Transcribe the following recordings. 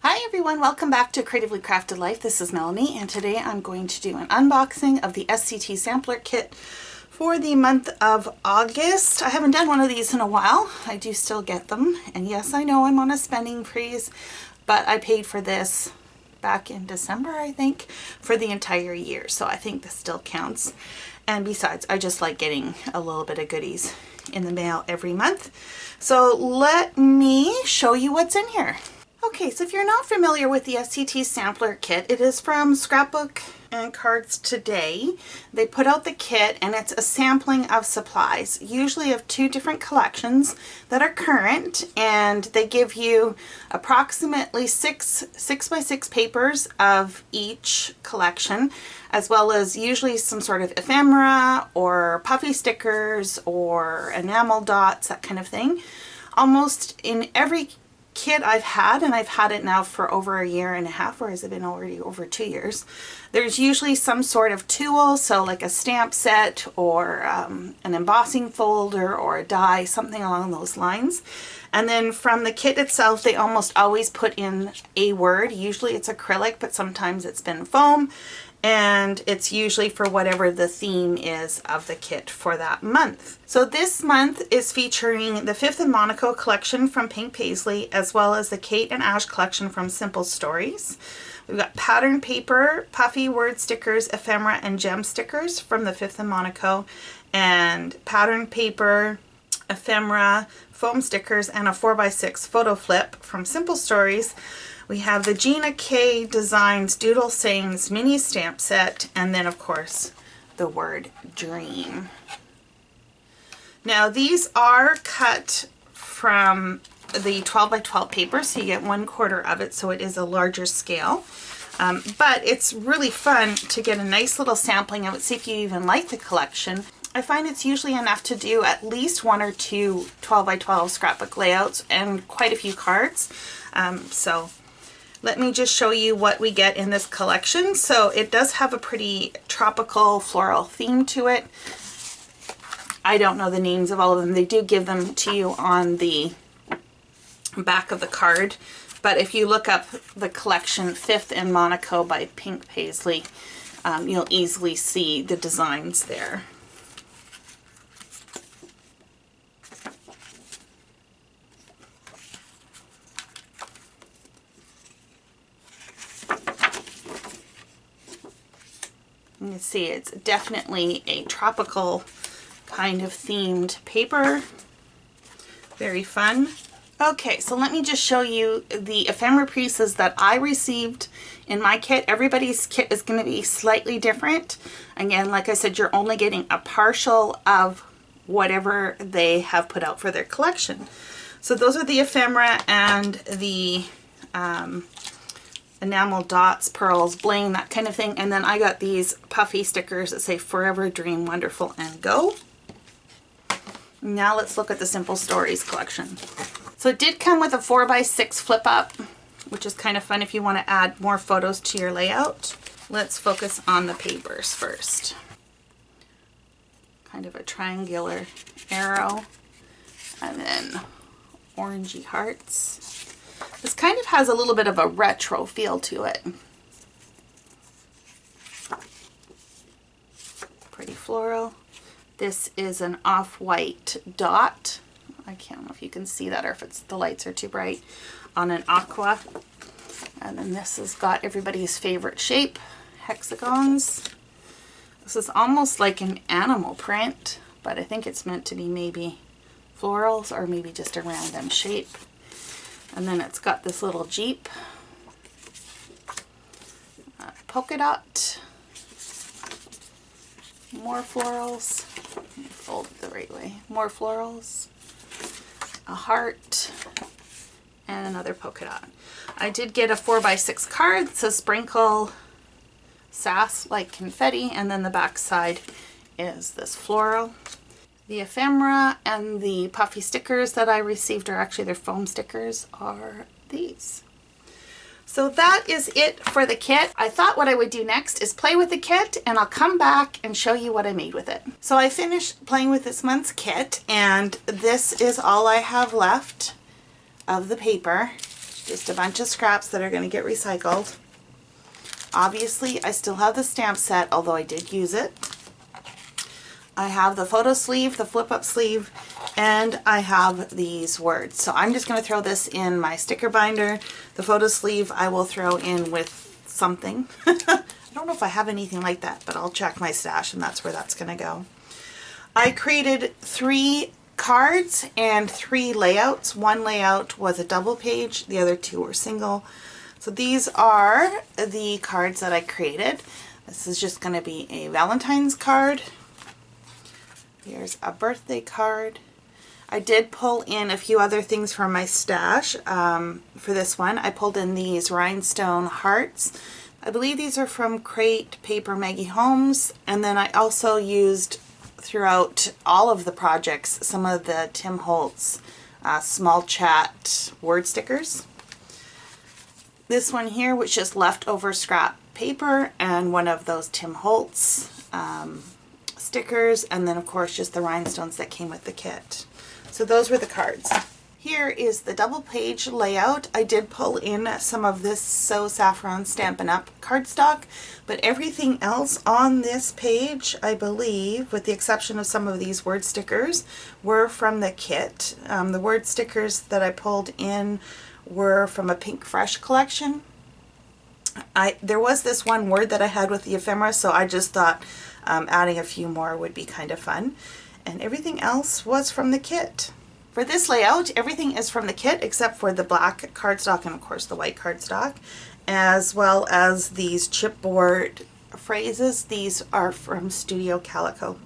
Hi everyone, welcome back to Creatively Crafted Life. This is Melanie and today I'm going to do an unboxing of the SCT Sampler Kit for the month of August. I haven't done one of these in a while. I do still get them, and yes, I know I'm on a spending freeze, but I paid for this back in December, I think, for the entire year, so I think this still counts. And besides, I just like getting a little bit of goodies in the mail every month. So let me show you what's in here. Okay, so if you're not familiar with the SCT Sampler Kit, it is from Scrapbook and Cards Today. They put out the kit and it's a sampling of supplies, usually of two different collections that are current, and they give you approximately six by six papers of each collection, as well as usually some sort of ephemera or puffy stickers or enamel dots, that kind of thing. Almost in every kit I've had, and I've had it now for over a year and a half, or has it been already over 2 years, there's usually some sort of tool, so like a stamp set or an embossing folder or a die, something along those lines. And then from the kit itself, they almost always put in a word. Usually it's acrylic, but sometimes it's been foam, and it's usually for whatever the theme is of the kit for that month. So this month is featuring the 5th and Monaco collection from Pink Paisley, as well as the Kate and Ash collection from Simple Stories. We've got pattern paper, puffy word stickers, ephemera, and gem stickers from the 5th and Monaco, and pattern paper, ephemera, foam stickers, and a 4x6 photo flip from Simple Stories. We have the Gina K Designs Doodle Sayings mini stamp set, and then of course the word dream. Now these are cut from the 12 by 12 paper, so you get 1/4 of it, so it is a larger scale. But it's really fun to get a nice little sampling of it, see if you even like the collection. I find it's usually enough to do at least 1 or 2 12 by 12 scrapbook layouts and quite a few cards. So let me just show you what we get in this collection. So it does have a pretty tropical floral theme to it. I don't know the names of all of them. They do give them to you on the back of the card. But if you look up the collection 5th and Monaco by Pink Paisley, you'll easily see the designs there. You can see it's definitely a tropical kind of themed paper. Very fun. Okay, so let me just show you the ephemera pieces that I received in my kit. Everybody's kit is going to be slightly different. Again, like I said, you're only getting a partial of whatever they have put out for their collection. So those are the ephemera and the enamel dots, pearls, bling, that kind of thing. And then I got these puffy stickers that say Forever, Dream, Wonderful, and Go. Now let's look at the Simple Stories collection. So it did come with a 4x6 flip up, which is kind of fun if you want to add more photos to your layout. Let's focus on the papers first. Kind of a triangular arrow, and then orangey hearts. This kind of has a little bit of a retro feel to it. Pretty floral. This is an off-white dot. I can't know if you can see that or if the lights are too bright, on an aqua. And then this has got everybody's favorite shape, hexagons. This is almost like an animal print, but I think it's meant to be maybe florals or maybe just a random shape. And then it's got this little Jeep, polka dot, more florals, fold it the right way, more florals, a heart, and another polka dot. I did get a 4x6 card that says sprinkle sass like confetti, and then the back side is this floral. The ephemera and the puffy stickers that I received, or actually they're foam stickers, are these. So that is it for the kit. I thought what I would do next is play with the kit, and I'll come back and show you what I made with it. So I finished playing with this month's kit, and this is all I have left of the paper. Just a bunch of scraps that are going to get recycled. Obviously, I still have the stamp set, although I did use it. I have the photo sleeve, the flip-up sleeve, and I have these words. So I'm just going to throw this in my sticker binder. The photo sleeve I will throw in with something. I don't know if I have anything like that, but I'll check my stash and that's where that's going to go. I created 3 cards and 3 layouts. One layout was a double page, the other 2 were single. So these are the cards that I created. This is just going to be a Valentine's card. Here's a birthday card. I did pull in a few other things from my stash for this one. I pulled in these rhinestone hearts. I believe these are from Crate Paper Maggie Holmes. And then I also used throughout all of the projects some of the Tim Holtz small chat word stickers. This one here was just leftover scrap paper and one of those Tim Holtz stickers, and then of course just the rhinestones that came with the kit. So those were the cards. Here is the double page layout. I did pull in some of this So Saffron Stampin' Up! Cardstock, but everything else on this page, I believe, with the exception of some of these word stickers, were from the kit. The word stickers that I pulled in were from a Pink Fresh collection. There was this one word that I had with the ephemera, so I just thought adding a few more would be kind of fun. And everything else was from the kit. For this layout, everything is from the kit except for the black cardstock and of course the white cardstock, as well as these chipboard phrases. These are from Studio Calico.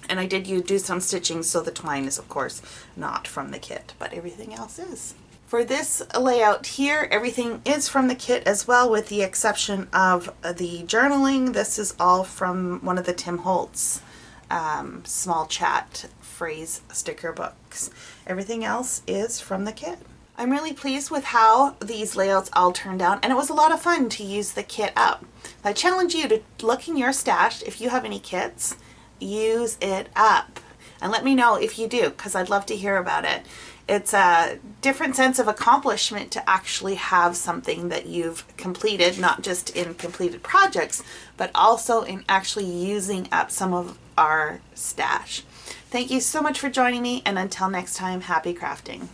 And I did do some stitching, so the twine is of course not from the kit, but everything else is. For this layout here, everything is from the kit as well, with the exception of the journaling. This is all from one of the Tim Holtz small chat phrase sticker books. Everything else is from the kit. I'm really pleased with how these layouts all turned out, and it was a lot of fun to use the kit up. I challenge you to look in your stash. If you have any kits, use it up. And let me know if you do, because I'd love to hear about it. It's a different sense of accomplishment to actually have something that you've completed, not just in completed projects, but also in actually using up some of our stash. Thank you so much for joining me, and until next time, happy crafting.